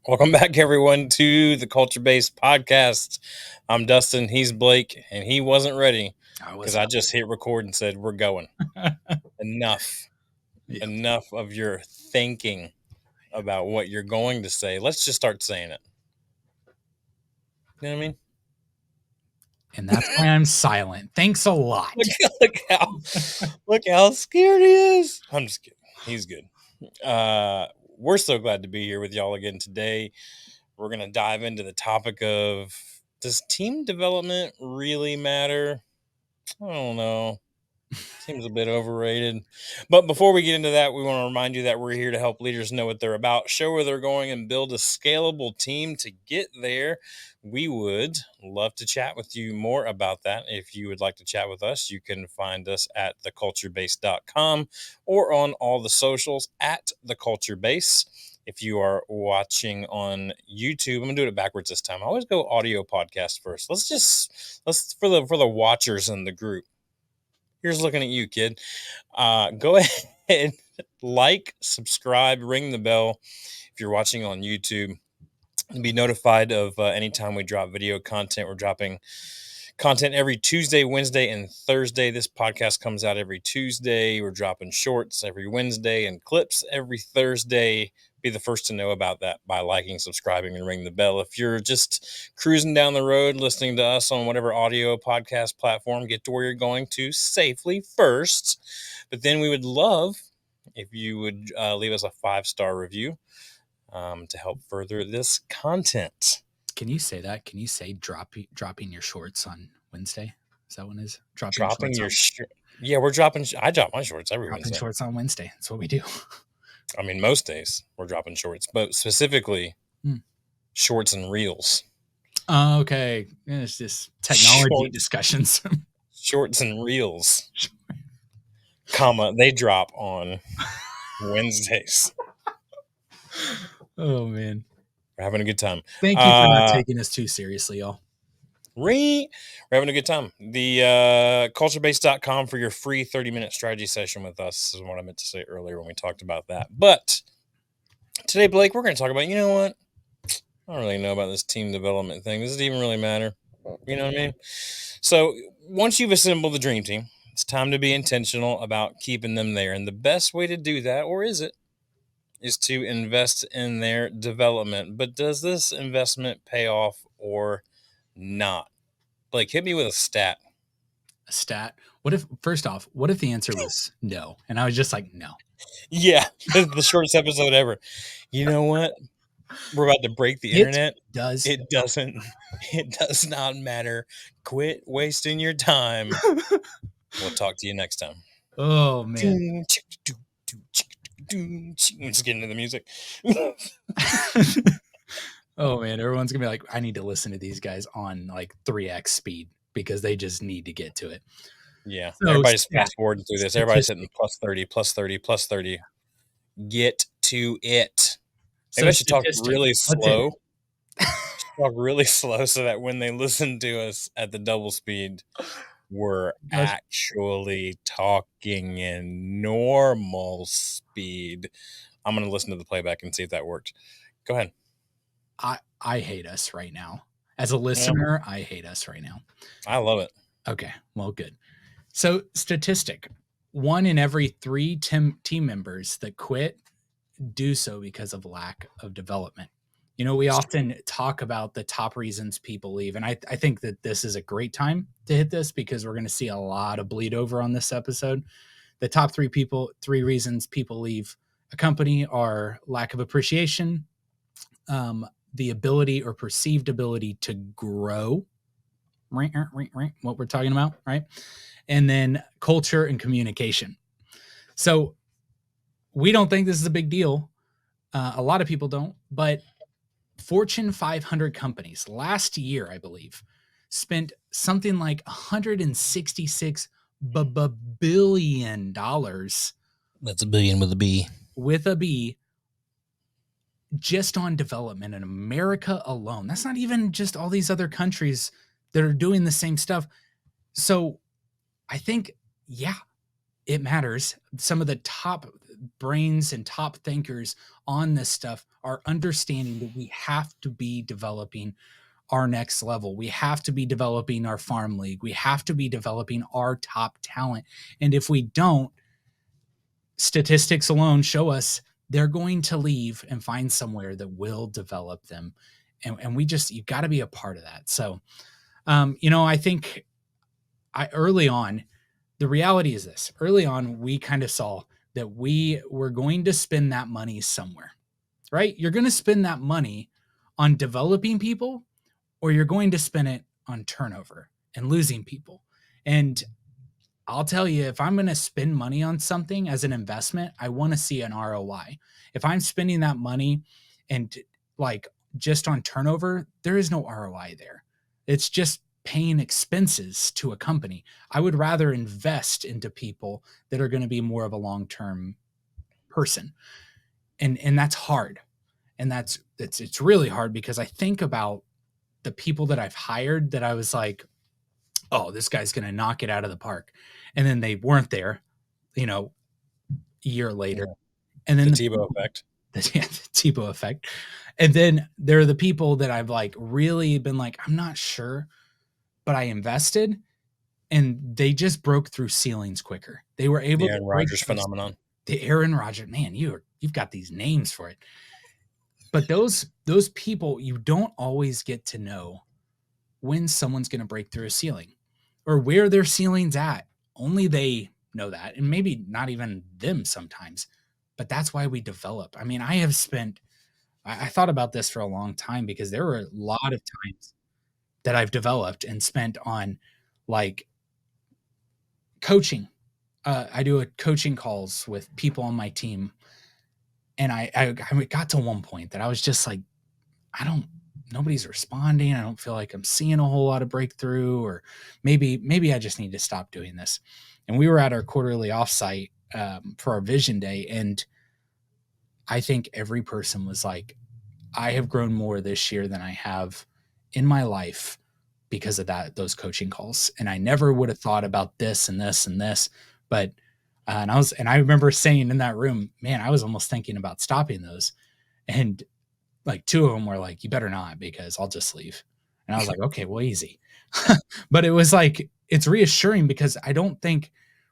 Welcome back, everyone, to the Culture Based Podcast. I'm Dustin. He's Blake, and he wasn't ready because I just hit record and said, "We're going." Enough. Yeah. Enough of your thinking about what you're going to say. Let's just start saying it. You know what I mean? And that's why I'm silent. Thanks a lot. Look how scared he is. I'm just kidding. He's good. We're so glad to be here with y'all again today. We're going to dive into the topic of, does team development really matter? I don't know. Seems a bit overrated. But before we get into that, we want to remind you that we're here to help leaders know what they're about, show where they're going, and build a scalable team to get there. We would love to chat with you more about that. If you would like to chat with us, you can find us at theculturebase.com or on all the socials at theculturebase. If you are watching on YouTube, I'm gonna do it backwards this time. I always go audio podcast first. Let's for the watchers in the group. Here's looking at you, kid. Go ahead, like, subscribe, ring the bell if you're watching on YouTube. And be notified of anytime we drop video content. We're dropping content every Tuesday, Wednesday, and Thursday. This podcast comes out every Tuesday. We're dropping shorts every Wednesday and clips every Thursday. Be the first to know about that by liking, subscribing, and ring the bell. If you're just cruising down the road listening to us on whatever audio podcast platform, get to where you're going to safely first. But then we would love if you would leave us a 5-star review to help further this content. Can you say that? Can you say dropping your shorts on Wednesday? Is that what it is? Dropping your shorts. Yeah, we're dropping. I drop my shorts every dropping Wednesday. Shorts on Wednesday. That's what we do. I mean, most days we're dropping shorts, but specifically shorts and reels. Okay. It's just technology discussions. Shorts and reels, comma, they drop on Wednesdays. Oh, man. We're having a good time. Thank you for not taking us too seriously, y'all. We're having a good time. The culturebase.com for your free 30-minute strategy session with us is what I meant to say earlier when we talked about that. But today, Blake, we're going to talk about, you know what? I don't really know about this team development thing. Does it even really matter? You know what I mean? So once you've assembled the dream team, it's time to be intentional about keeping them there. And the best way to do that, or is it, is to invest in their development. But does this investment pay off or not? Blake, hit me with a stat. A stat? What if the answer was no? And I was just like, no. Yeah, the shortest episode ever. You know what? We're about to break the internet. It does not matter. Quit wasting your time. We'll talk to you next time. Oh, man. Let's get into the music. Oh, man. Everyone's going to be like, I need to listen to these guys on like 3x speed because they just need to get to it. Yeah. So everybody's fast forwarding through this. Everybody's hitting plus 30, plus 30, plus 30. Get to it. Maybe I should talk really slow. Talk really slow so that when they listen to us at the double speed, we're actually talking in normal speed. I'm going to listen to the playback and see if that worked. Go ahead. I hate us right now. As a listener, I hate us right now. I love it. Okay, well, good. So, statistic: 1 in every 3 team members that quit do so because of lack of development. You know, we often talk about the top reasons people leave, and I think that this is a great time to hit this because we're going to see a lot of bleed over on this episode. The top 3 reasons people leave a company are lack of appreciation, the ability or perceived ability to grow, what we're talking about, right? And then culture and communication. So we don't think this is a big deal. A lot of people don't, but Fortune 500 companies last year, I believe, spent something like $166 billion. That's a billion with a B. With a B, just on development in America alone. That's not even just all these other countries that are doing the same stuff. So I think, yeah, it matters. Some of the top brains and top thinkers on this stuff are understanding that we have to be developing our next level. We have to be developing our farm league. We have to be developing our top talent. And if we don't, statistics alone show us they're going to leave and find somewhere that will develop them. And we just, you've got to be a part of that. So, I think early on, the reality is this early on, we kind of saw that we were going to spend that money somewhere, right? You're going to spend that money on developing people, or you're going to spend it on turnover and losing people. And I'll tell you, if I'm going to spend money on something as an investment, I want to see an ROI. If I'm spending that money and like just on turnover, there is no ROI there. It's just paying expenses to a company. I would rather invest into people that are going to be more of a long-term person. And that's hard. And it's really hard because I think about the people that I've hired that I was like, oh, this guy's going to knock it out of the park. And then they weren't there, you know, a year later. Yeah. And The then Tebow effect. yeah, the Tebow effect. And then there are the people that I've like really been like, I'm not sure, but I invested and they just broke through ceilings quicker. They were able The to Aaron break Rodgers through phenomenon. the Aaron Rodgers. Man, you've got these names for it. But those people you don't always get to know when someone's going to break through a ceiling or where their ceiling's at. Only they know that, and maybe not even them sometimes. But that's why we develop. I mean, I have spent I thought about this for a long time because there were a lot of times that I've developed and spent on like coaching. I do a coaching calls with people on my team, and I got to one point that I was just like, I don't. Nobody's responding. I don't feel like I'm seeing a whole lot of breakthrough, or maybe I just need to stop doing this. And we were at our quarterly offsite for our vision day, and I think every person was like, I have grown more this year than I have in my life because of those coaching calls. And I never would have thought about this and this and this. But and I remember saying in that room, man, I was almost thinking about stopping those. And like two of them were like, you better not because I'll just leave. And I was like, okay, well, easy. But it was like, it's reassuring because I don't think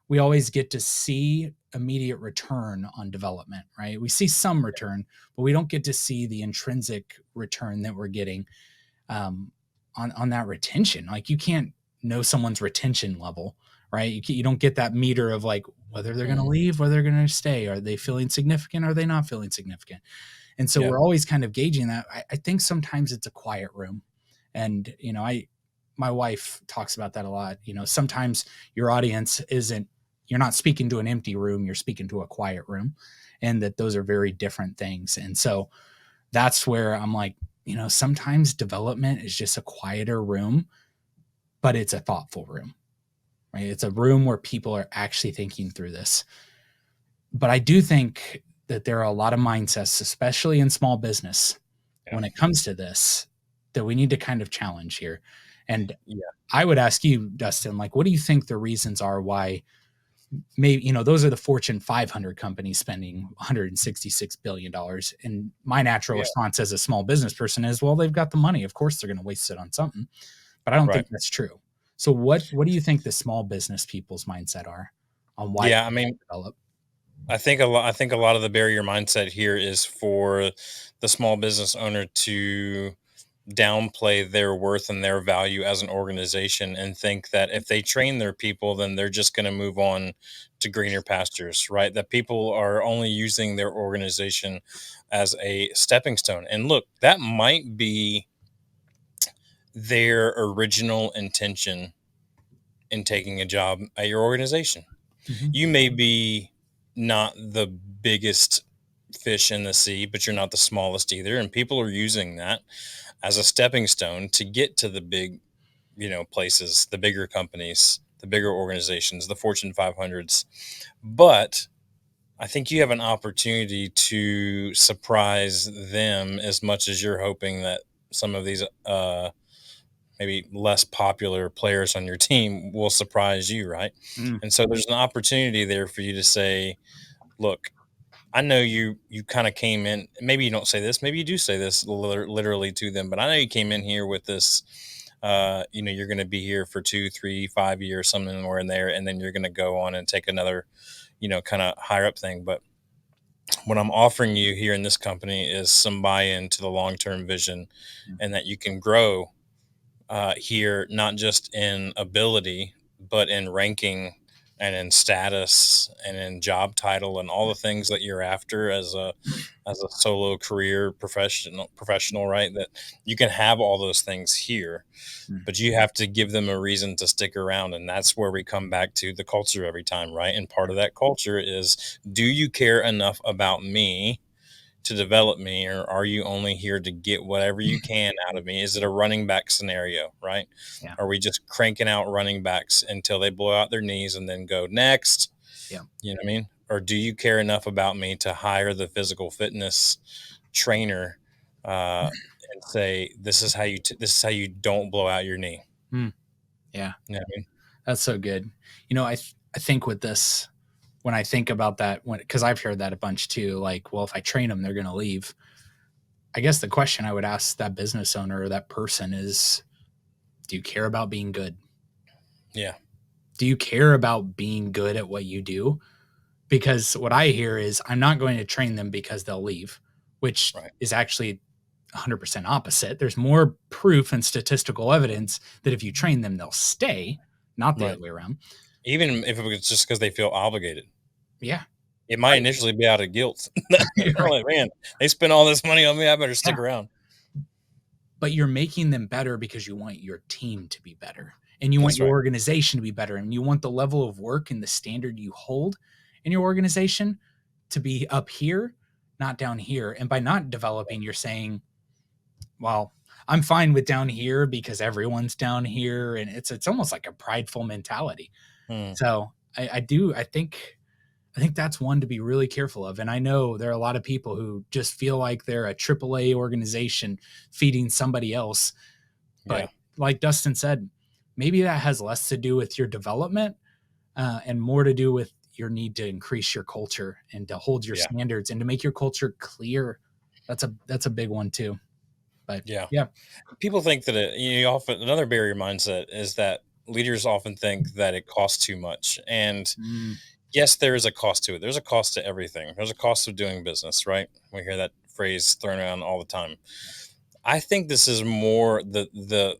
we always get to see immediate return on development, right? We see some return, but we don't get to see the intrinsic return that we're getting um, on that retention. Like you can't know someone's retention level, right? You don't get that meter of like whether they're going to Mm. leave, whether they're going to stay. Are they feeling significant? Are they not feeling significant? And so Yeah. we're always kind of gauging that. I think sometimes it's a quiet room. And, my wife talks about that a lot. Sometimes your audience isn't, you're not speaking to an empty room, you're speaking to a quiet room, and that those are very different things. And so that's where I'm like, sometimes development is just a quieter room, but it's a thoughtful room, right? It's a room where people are actually thinking through this. But I do think that there are a lot of mindsets, especially in small business, Yeah. when it comes to this, that we need to kind of challenge here. And Yeah. I would ask you, Dustin, like, what do you think the reasons are why maybe, those are the Fortune 500 companies spending $166 billion. And my natural Yeah. response as a small business person is, well, they've got the money. Of course, they're going to waste it on something. But I don't Right. think that's true. So what do you think the small business people's mindset are on why Yeah. I they mean, develop? I think a lot of the barrier mindset here is for the small business owner to downplay their worth and their value as an organization and think that if they train their people, then they're just going to move on to greener pastures, right? That people are only using their organization as a stepping stone. And look, that might be their original intention in taking a job at your organization. Mhm. You may be not the biggest fish in the sea, but you're not the smallest either. And people are using that as a stepping stone to get to the big, places, the bigger companies, the bigger organizations, the Fortune 500s. But I think you have an opportunity to surprise them as much as you're hoping that some of these maybe less popular players on your team will surprise you, right? Mm, And so there's an opportunity there for you to say, look, I know you kind of came in, maybe you don't say this, maybe you do say this literally to them, but I know you came in here with this, you're going to be here for 2, 3, 5 years, something where in there, and then you're going to go on and take another, kind of higher up thing. But what I'm offering you here in this company is some buy-in to the long-term vision, mm, and that you can grow here, not just in ability, but in ranking and in status and in job title and all the things that you're after as a solo career professional, right? That you can have all those things here, mm, but you have to give them a reason to stick around. And that's where we come back to the culture every time, right? And part of that culture is, do you care enough about me to develop me, or are you only here to get whatever you can out of me? Is it a running back scenario, right? yeah, Are we just cranking out running backs until they blow out their knees and then go next? yeah. You know what I mean? Or do you care enough about me to hire the physical fitness trainer and say, this is how you don't blow out your knee? Mm, yeah, You know what I mean? that's so good. I think with this, when I think about that, when because I've heard that a bunch too. Like, well, if I train them, they're going to leave. I guess the question I would ask that business owner or that person is, do you care about being good? Yeah, Do you care about being good at what you do? Because what I hear is, I'm not going to train them because they'll leave, which right, is actually 100% opposite. There's more proof and statistical evidence that if you train them, they'll stay, not the right. other way around. Even if it was just because they feel obligated. Yeah. It might Right. initially be out of guilt. They're Right. like, man, they spent all this money on me. I better Yeah. stick around. But you're making them better because you want your team to be better and you want That's your right. organization to be better and you want the level of work and the standard you hold in your organization to be up here, not down here. And by not developing, you're saying, well, I'm fine with down here because everyone's down here, and it's almost like a prideful mentality. Hmm. So I think that's one to be really careful of. And I know there are a lot of people who just feel like they're a AAA organization feeding somebody else. Yeah. But like Dustin said, maybe that has less to do with your development and more to do with your need to increase your culture and to hold your Yeah. standards and to make your culture clear. That's a big one too. But Yeah. yeah. People think that often, another barrier mindset is that leaders often think that it costs too much. And Mm, yes, there is a cost to it. There's a cost to everything. There's a cost of doing business, right? We hear that phrase thrown around all the time. I think this is more the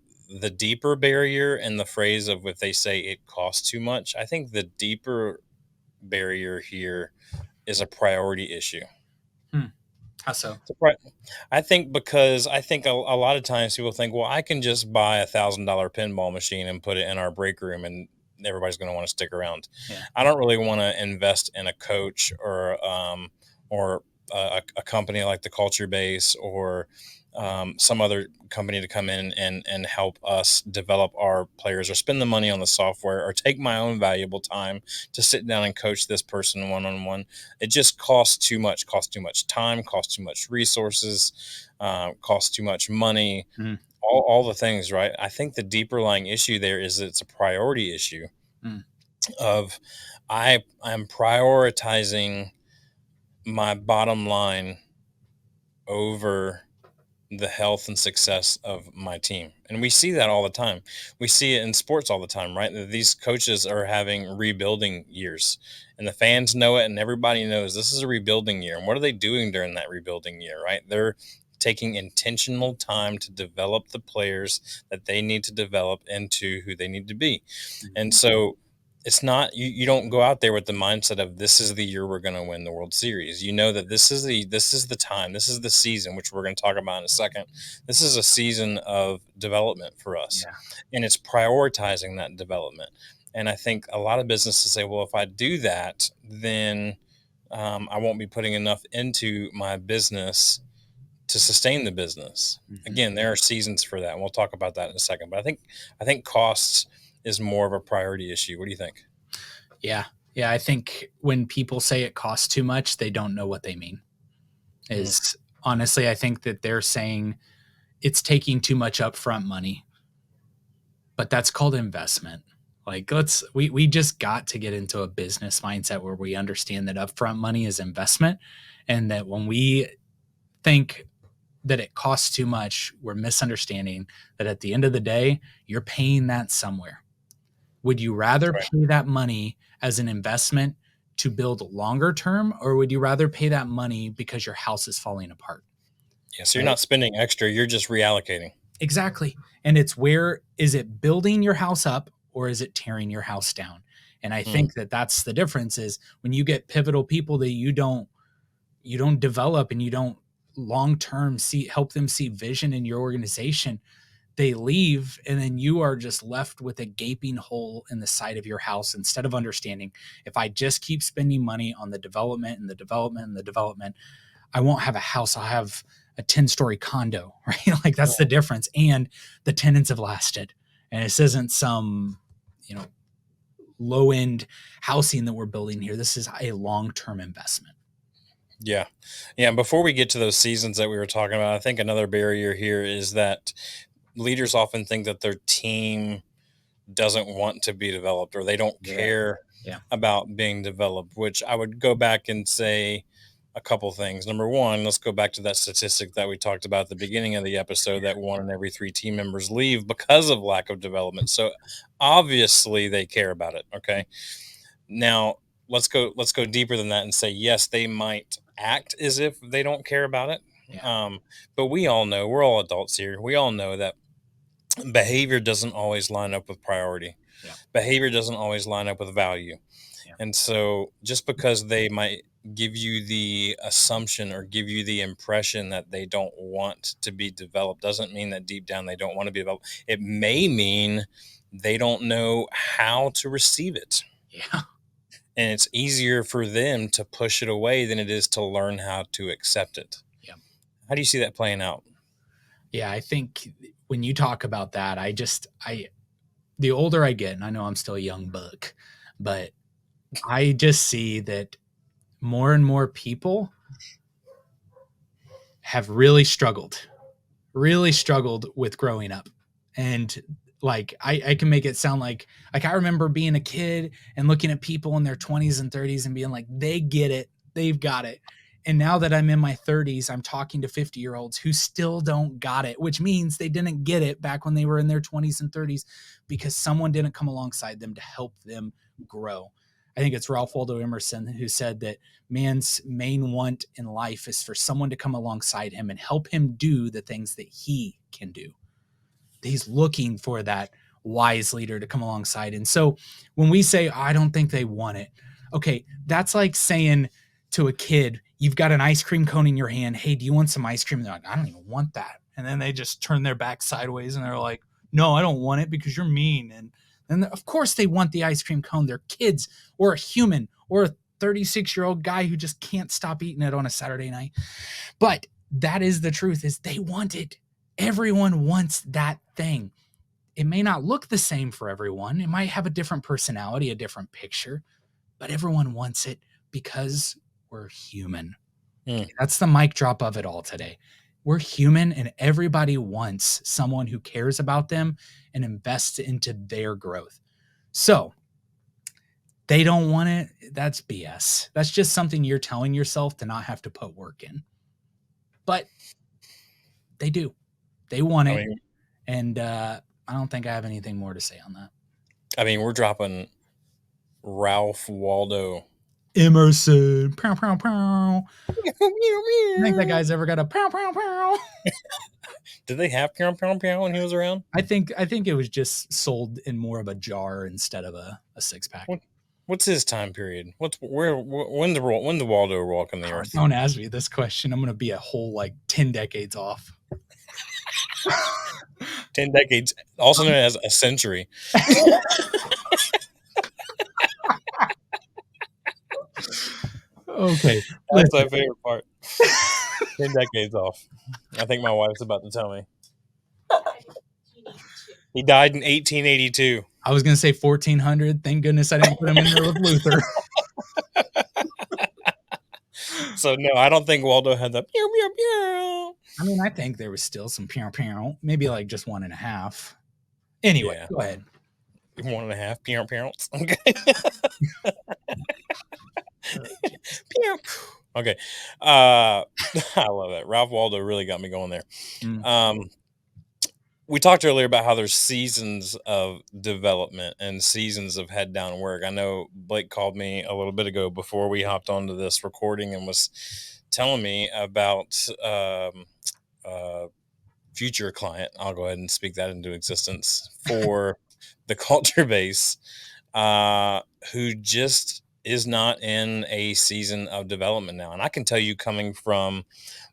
deeper barrier, and the phrase of, if they say it costs too much, I think the deeper barrier here is a priority issue. hmm. How so? It's a I think, because I think a lot of times people think, well, I can just buy $1,000 pinball machine and put it in our break room, and everybody's going to want to stick around. Yeah. I don't really want to invest in a coach or a company like the Culture Base, or some other company to come in and help us develop our players, or spend the money on the software, or take my own valuable time to sit down and coach this person one on one. It just costs too much time, costs too much resources, costs too much money, Mm, all the things, right? I think the deeper lying issue there is, it's a priority issue mm, of, I'm prioritizing my bottom line over the health and success of my team. And we see that all the time. We see it in sports all the time, right? That these coaches are having rebuilding years, and the fans know it, and everybody knows this is a rebuilding year. And what are they doing during that rebuilding year, right? They're taking intentional time to develop the players that they need to develop into who they need to be. And mhm. so it's not, you don't go out there with the mindset of, this is the year we're going to win the World Series. You know that this is the time, this is the season, which we're going to talk about in a second. This is a season of development for us, Yeah. and it's prioritizing that development. And I think a lot of businesses say, well, if I do that, then I won't be putting enough into my business to sustain the business. Mhm. Again, there are seasons for that, and we'll talk about that in a second. But I think costs is more of a priority issue. What do you think? Yeah. Yeah. I think when people say it costs too much, they don't know what they mean. Mm, Is honestly, I think that they're saying it's taking too much upfront money. but that's called investment. Like we just got to get into a business mindset where we understand that upfront money is investment, and that when we think that it costs too much, we're misunderstanding that at the end of the day, you're paying that somewhere. Would you That's rather right. pay that money as an investment to build longer term, or would you rather pay that money because your house is falling apart? Yeah, so you're Right? not spending extra, you're just reallocating. Exactly. And it's where is it building your house up or is it tearing your house down? And I Mm, think that that's the difference is when you get pivotal people that you don't develop and you don't long term see help them see vision in your organization, they leave and then you are just left with a gaping hole in the side of your house instead of understanding if I just keep spending money on the development and the development and the development, I won't have a house. I'll have a 10-story condo, right? Like that's the mm. difference. And the tenants have lasted. And this isn't some, you know, low end housing that we're building here. This is a long term investment. Yeah. Yeah, and before we get to those seasons that we were talking about, I think another barrier here is that leaders often think that their team doesn't want to be developed or they don't Yeah. care Yeah. about being developed, which I would go back and say a couple things. Number one, let's go back to that statistic that we talked about at the beginning of the episode that one in every three team members leave because of lack of development. So obviously they care about it. Okay. Now let's go deeper than that and say yes, they might act as if they don't care about it. Yeah. Um, but we all know, we're all adults here. We all know that behavior doesn't always line up with priority. Yeah. Behavior doesn't always line up with value. Yeah. And so just because they might give you the assumption or give you the impression that they don't want to be developed doesn't mean that deep down they don't want to be developed. It may mean they don't know how to receive it. Yeah. And it's easier for them to push it away than it is to learn how to accept it. Yeah. How do you see that playing out? Yeah. I think when you talk about that, the older I get, and I know I'm still a young buck, but I just see that more and more people have really struggled with growing up. And like I can make it sound like I remember being a kid and looking at people in their 20s and 30s and being like, they get it, they've got it. And now that I'm in my 30s, I'm talking to 50-year-olds who still don't got it, which means they didn't get it back when they were in their 20s and 30s because someone didn't come alongside them to help them grow. I think it's Ralph Waldo Emerson who said that man's main want in life is for someone to come alongside him and help him do the things that he can do. He's looking for that wise leader to come alongside. And so when we say, I don't think they want it, okay, that's like saying to a kid, you've got an ice cream cone in your hand. Hey, do you want some ice cream? And they're like, I don't even want that. And then they just turn their back sideways and they're like, no, I don't want it because you're mean. And of course they want the ice cream cone. They're kids or a human or a 36-year-old guy who just can't stop eating it on a Saturday night. But that is the truth is they want it. Everyone wants that thing. It may not look the same for everyone. It might have a different personality, a different picture, but everyone wants it because we're human. Hmm. That's the mic drop of it all today. We're human and everybody wants someone who cares about them and invests into their growth. So they don't want it. That's BS. That's just something you're telling yourself to not have to put work in. But they do. They want I it. mean, And I don't think I have anything more to say on that. we're dropping Ralph Waldo. Emerson. Pow, pow, pow. You think that guy's ever got a pow, pow, pow? Did they have Pound Pound Pound when he was around? I think it was just sold in more of a jar instead of a six pack. What what's his time period? When the Waldo walk on the Oh, earth? don't ask me this question. I'm gonna be a whole like 10 decades off. 10 decades, also known as a century. Okay. That's Listen. my favorite part. 10 decades off. I think my wife's about to tell me. He died in 1882. I was gonna say 1400. Thank goodness I didn't put him in there with Luther. So no, I don't think Waldo had the pew pew pew. I mean, I think there was still some pew pew, maybe like just one and a half. Anyway, Yeah. go ahead. 1.5 parents. Okay. Oh, jeez. Okay. I love that. Ralph Waldo really got me going there. Mm, Um, we talked earlier about how there's seasons of development and seasons of head down work. I know Blake called me a little bit ago before we hopped onto this recording and was telling me about uh, future client. I'll go ahead and speak that into existence for the culture base, uh, who just is not in a season of development now. And I can tell you, coming from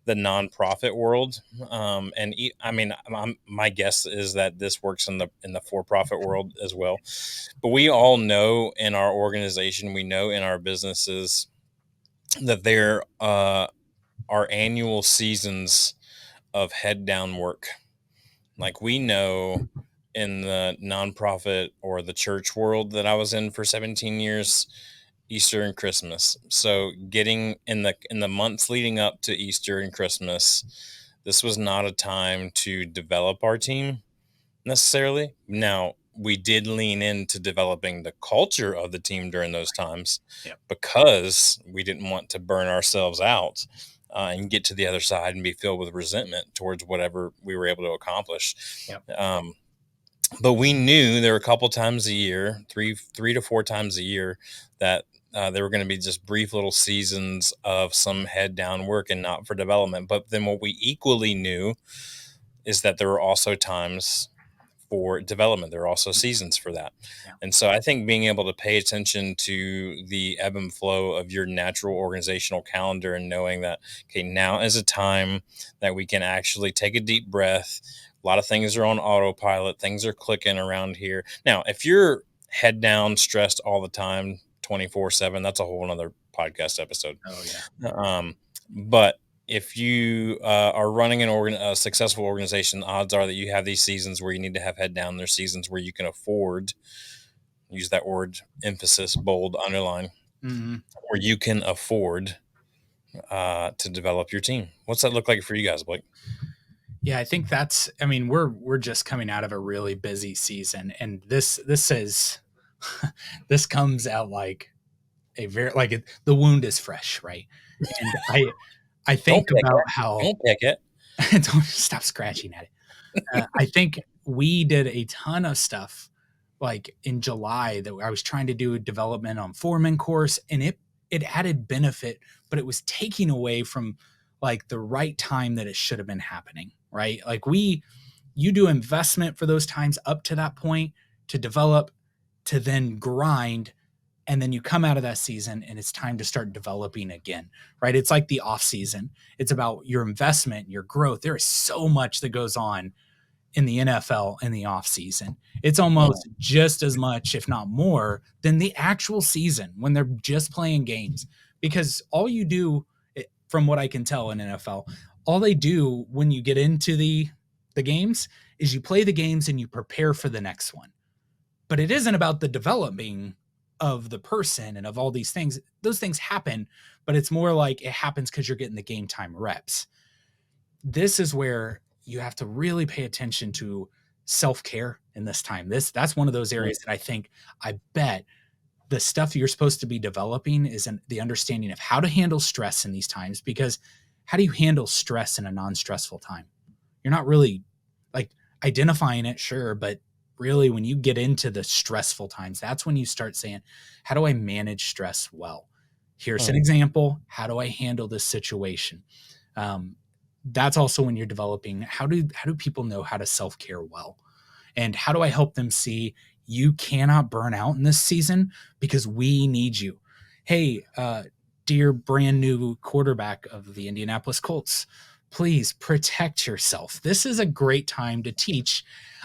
the nonprofit world, I mean, my guess is that this works in the for-profit world as well. But we all know in our organization, we know in our businesses that there are annual seasons of head down work. Like we know in the nonprofit or the church world that I was in for 17 years, Easter and Christmas. So getting in the months leading up to Easter and Christmas, this was not a time to develop our team necessarily. Now, we did lean into developing the culture of the team during those times yep. because we didn't want to burn ourselves out and get to the other side and be filled with resentment towards whatever we were able to accomplish. Yep. Um, but we knew there were a couple times a year, three to four times a year, that there were going to be just brief little seasons of some head down work and not for development. But then what we equally knew is that there were also times for development. There are also seasons for that. Yeah. And so I think being able to pay attention to the ebb and flow of your natural organizational calendar and knowing that, okay, now is a time that we can actually take a deep breath. A lot of things are on autopilot, things are clicking around here. Now, if you're head down, stressed all the time, 24/7, that's a whole other podcast episode. Oh yeah. But if you are running a successful organization, odds are that you have these seasons where you need to have head down. There's seasons where you can afford, use that word, emphasis, bold, underline, Hmm. where you can afford to develop your team. What's that look like for you guys, Blake? Yeah, I think that's. I mean, we're just coming out of a really busy season, and this is this comes out like a very like the wound is fresh, right? And I Don't think pick about it. how Don't pick it. don't stop scratching at it. I think we did a ton of stuff like in July that I was trying to do a development on foreman course, and it added benefit, but it was taking away from like the right time that it should have been happening, right? Like you do investment for those times up to that point to develop, to then grind, and then you come out of that season and it's time to start developing again, right? It's like the off season. It's about your investment, your growth. There is so much that goes on in the NFL in the offseason. It's Mm, almost just as much, if not more, than the actual season when they're just playing games. Because all you do, from what I can tell in NFL, all they do when you get into the games is you play the games and you prepare for the next one. But it isn't about the developing of the person and of all these things. Those things happen, but it's more like it happens because you're getting the game time reps. This is where you have to really pay attention to self-care in this time. That's one of those mm, areas that I bet the stuff you're supposed to be developing is the understanding of how to handle stress in these times, because how do you handle stress in a non-stressful time? You're not really like identifying it, sure, but really when you get into the stressful times, that's when you start saying, how do I manage stress well? Here's an mm. example. How do I handle this situation? Um, that's also when you're developing how do people know how to self-care well, and how do I help them see you cannot burn out in this season because we need you. Hey, dear brand new quarterback of the Indianapolis Colts, please protect yourself. This is a great time to teach.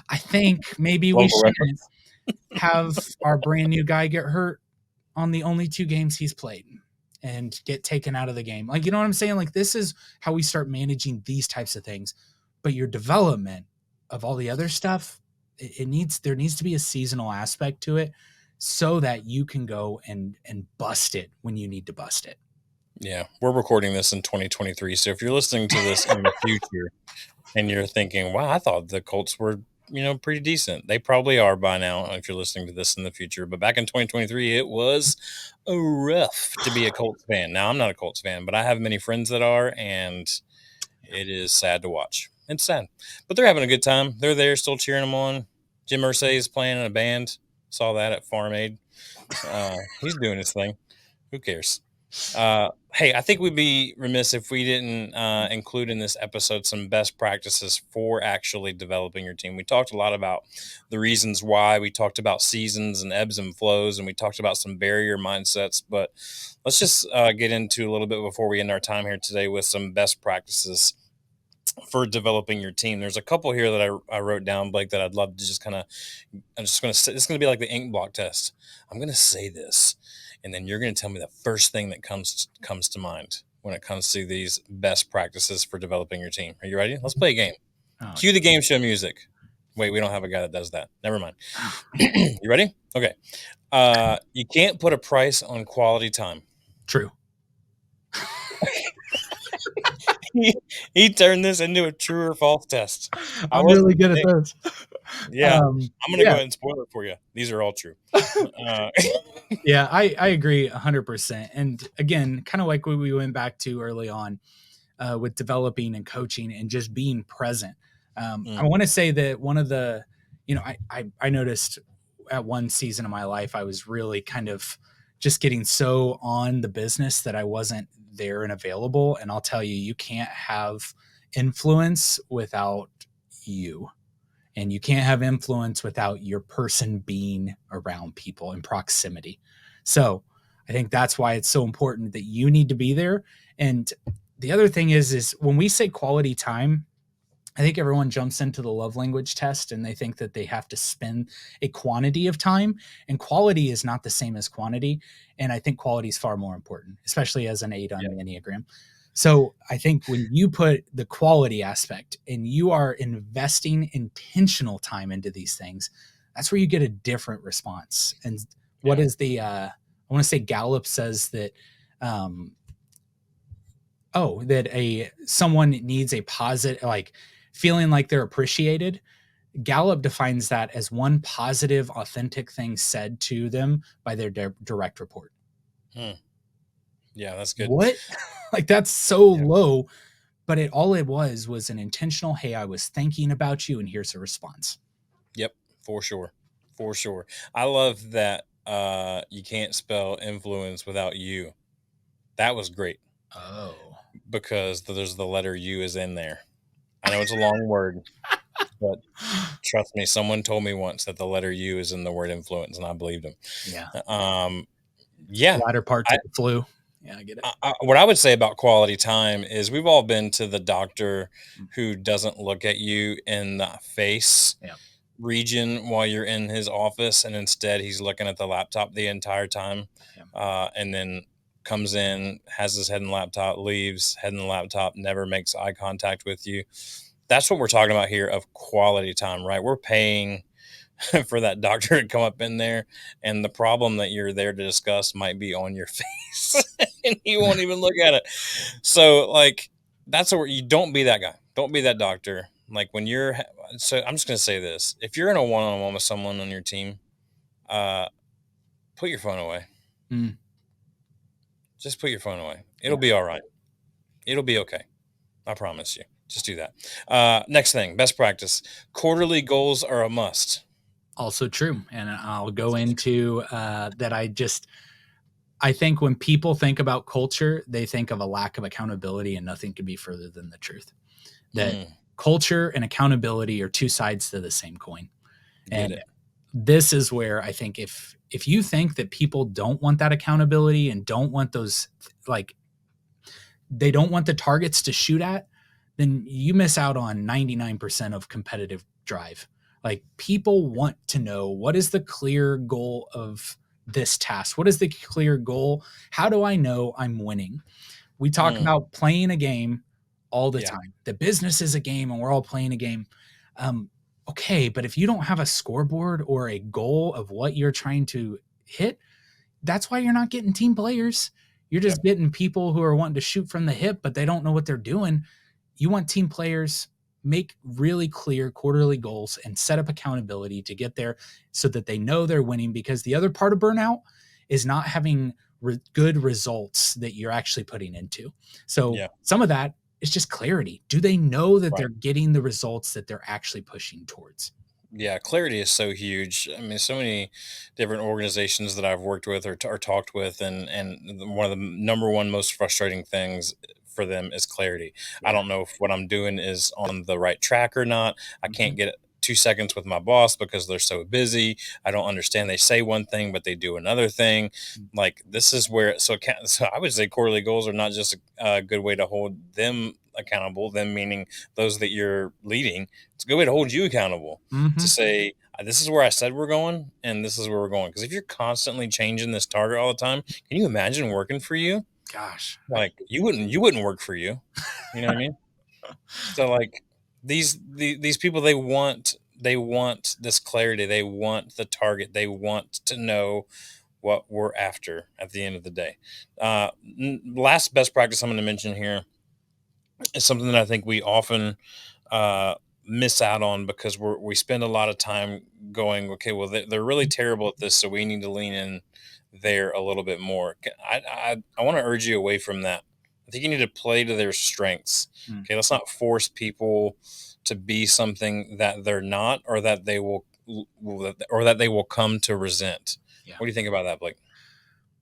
I think maybe we Local shouldn't reference. have our brand new guy get hurt on the only two games he's played and get taken out of the game. Like, you know what I'm saying? Like, this is how we start managing these types of things. But your development of all the other stuff, there needs to be a seasonal aspect to it so that you can go and bust it when you need to bust it. Yeah, we're recording this in 2023. So if you're listening to this in the future and you're thinking, "Wow, I thought the Colts were pretty decent. They probably are by now if you're listening to this in the future. But back in 2023, it was rough to be a Colts fan. Now I'm not a Colts fan, but I have many friends that are, and it is sad to watch. It's sad, but they're having a good time. They're there, still cheering them on. Jim Irsay is playing in a band. Saw that at Farm Aid. He's doing his thing. Who cares? Hey, I think we'd be remiss if we didn't include in this episode some best practices for actually developing your team. We talked a lot about the reasons why. We talked about seasons and ebbs and flows, and we talked about some barrier mindsets. But let's just get into a little bit before we end our time here today with some best practices for developing your team. There's a couple here that I wrote down, Blake, that I'd love to just kind of. I'm just going to say it's going to be like the ink block test. I'm going to say this, and then you're going to tell me the first thing that comes to mind when it comes to these best practices for developing your team. Are you ready? Let's play a game. Oh, Cue the game show music. Wait, we don't have a guy that does that. Never mind. You ready? Okay. You can't put a price on quality time. true. he turned this into a true or false test. I I'm really wasn't good at this. Yeah, I'm gonna go Yeah, ahead and spoil it for you. These are all true. Uh, yeah, I agree 100%. And again, kind of like what we went back to early on with developing and coaching and just being present. I mm, want to say that one of the, I noticed at one season of my life, I was really kind of just getting so on the business that I wasn't there and available. And I'll tell you, you can't have influence without you. And you can't have influence without your person being around people in proximity. So I think that's why it's so important that you need to be there. And the other thing is when we say quality time, I think everyone jumps into the love language test and they think that they have to spend a quantity of time, and quality is not the same as quantity. And I think quality is far more important, especially as an 8 on yeah, the Enneagram. So I think when you put the quality aspect and you are investing intentional time into these things, that's where you get a different response. And what yeah, is I want to say Gallup says that, um, that someone needs a positive, like feeling like they're appreciated. Gallup defines that as one positive, authentic thing said to them by their direct report. hmm, yeah. That's good. What? Like that's so Yeah, low, but all it was an intentional, hey, I was thinking about you and here's a response. yep, for sure, for sure. I love that. You can't spell influence without you. That was great Oh. because there's the letter U is in there. I know it's a long word, but trust me, someone told me once that the letter U is in the word influence, and I believed him. Yeah. Um, yeah, Latter parts of the flu. Yeah, I get it. what I would say about quality time is we've all been to the doctor Mm. who doesn't look at you in the face Yeah. region while you're in his office, and instead he's looking at the laptop the entire time, Yeah. and then comes in, has his head in the laptop, leaves, head in the laptop, never makes eye contact with you. That's what we're talking about here of quality time, right? We're paying for that doctor to come up in there, and the problem that you're there to discuss might be on your face and you won't even look at it. So like that's where you don't be that guy, don't be that doctor. Like when you're so I'm just going to say this, if you're in a one-on-one with someone on your team, uh put your phone away. Mm. Just put your phone away. It'll Yeah. be all right. It'll be okay. I promise you. Just do that. Next thing, best practice, quarterly goals are a must. Also true. And I'll go into that. I think when people think about culture, they think of a lack of accountability, and nothing could be further than the truth. That Mm, culture and accountability are two sides to the same coin. get And it. this is where I think if you think that people don't want that accountability and don't want those, like, they don't want the targets to shoot at, then you miss out on 99% of competitive drive. Like, people want to know, what is the clear goal of this task? What is the clear goal? How do I know I'm winning? We talk Mm, about playing a game all the yeah. time. The business is a game and we're all playing a game. Um, okay, but if you don't have a scoreboard or a goal of what you're trying to hit, that's why you're not getting team players. You're just Yep. getting people who are wanting to shoot from the hip, but they don't know what they're doing. You want team players. make really clear quarterly goals and set up accountability to get there so that they know they're winning. Because the other part of burnout is not having good results that you're actually putting into. So Yeah. some of that is just clarity. Do they know that Right. they're getting the results that they're actually pushing towards? Yeah, clarity is so huge. I mean, so many different organizations that I've worked with or talked with, and one of the number one most frustrating things for them is clarity. I Yeah. don't know if what I'm doing is on the right track or not. I Mhm. can't get 2 seconds with my boss because they're so busy. I don't understand. They say one thing, but they do another thing. Like this is where so I would say quarterly goals are not just a good way to hold them accountable. Them meaning those that you're leading. It's a good way to hold you accountable to Mhm. say this is where I said we're going and this is where we're going. Because if you're constantly changing this target all the time, can you imagine working for you? Gosh. Like you wouldn't work for you. You know what I mean? So like these people they want this clarity. They want the target. They want to know what we're after at the end of the day. Last best practice I'm going to mention here is something that I think we often uh, miss out on because we spend a lot of time going, okay, well, they're really terrible at this, so we need to lean in there a little bit more. I want to urge you away from that. I think you need to play to their strengths. Mm. Okay, let's not force people to be something that they're not, or that they will come to resent. Yeah. What do you think about that, Blake?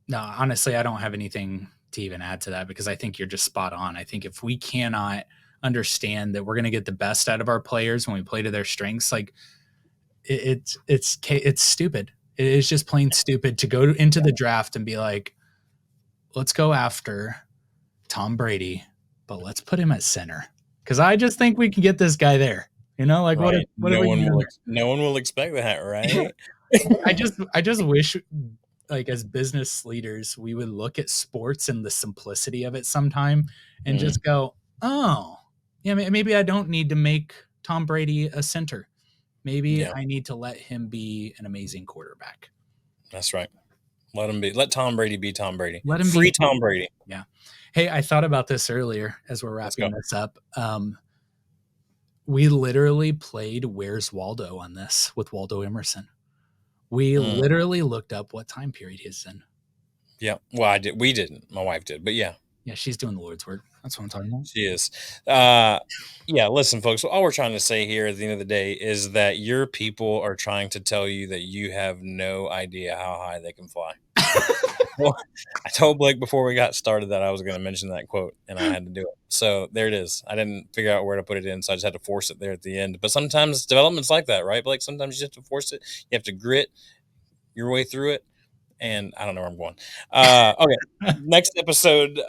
No, honestly, I don't have anything to even add to that because I think you're just spot on. I think if we cannot understand that we're going to get the best out of our players when we play to their strengths, like it's stupid. It is just plain stupid to go into the draft and be like, let's go after Tom Brady, but let's put him at center because I just think we can get this guy there. You know, like Right. what are we doing No one will expect that, there? right? I just wish like as business leaders we would look at sports and the simplicity of it sometime and Mm, just go, oh yeah, maybe I don't need to make Tom Brady a center. Maybe yeah, I need to let him be an amazing quarterback. that's right. Let him be. Let Tom Brady be Tom Brady. Let him be. Free Tom Brady. Yeah. Hey, I thought about this earlier as we're Let's wrapping go. this up. We literally played Where's Waldo on this with Waldo Emerson. We Mm, literally looked up what time period he's in. yeah. Well, I did. We didn't. My wife did. But yeah, Yeah, she's doing the Lord's work. That's what I'm talking about. she is. Uh, yeah. Listen, folks. All we're trying to say here at the end of the day is that your people are trying to tell you that you have no idea how high they can fly. Well, I told Blake before we got started that I was going to mention that quote, and I had to do it. So there it is. I didn't figure out where to put it in, so I just had to force it there at the end. But sometimes development's like that, right, Blake? Sometimes you just have to force it. You have to grit your way through it. And I don't know where I'm going. Okay. Next episode,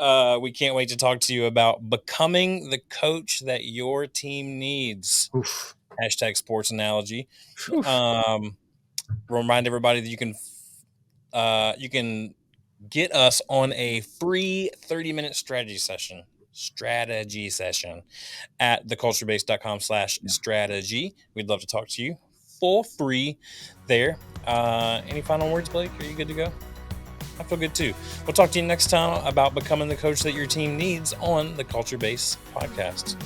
we can't wait to talk to you about becoming the coach that your team needs. Oof. Hashtag sports analogy. Phew. Um, remind everybody that you can get us on a free 30-minute strategy session at theculturebase.com Yeah. /strategy. We'd love to talk to you for free there. Any final words, Blake? Are you good to go? I feel good too. We'll talk to you next time about becoming the coach that your team needs on the Culture Base podcast.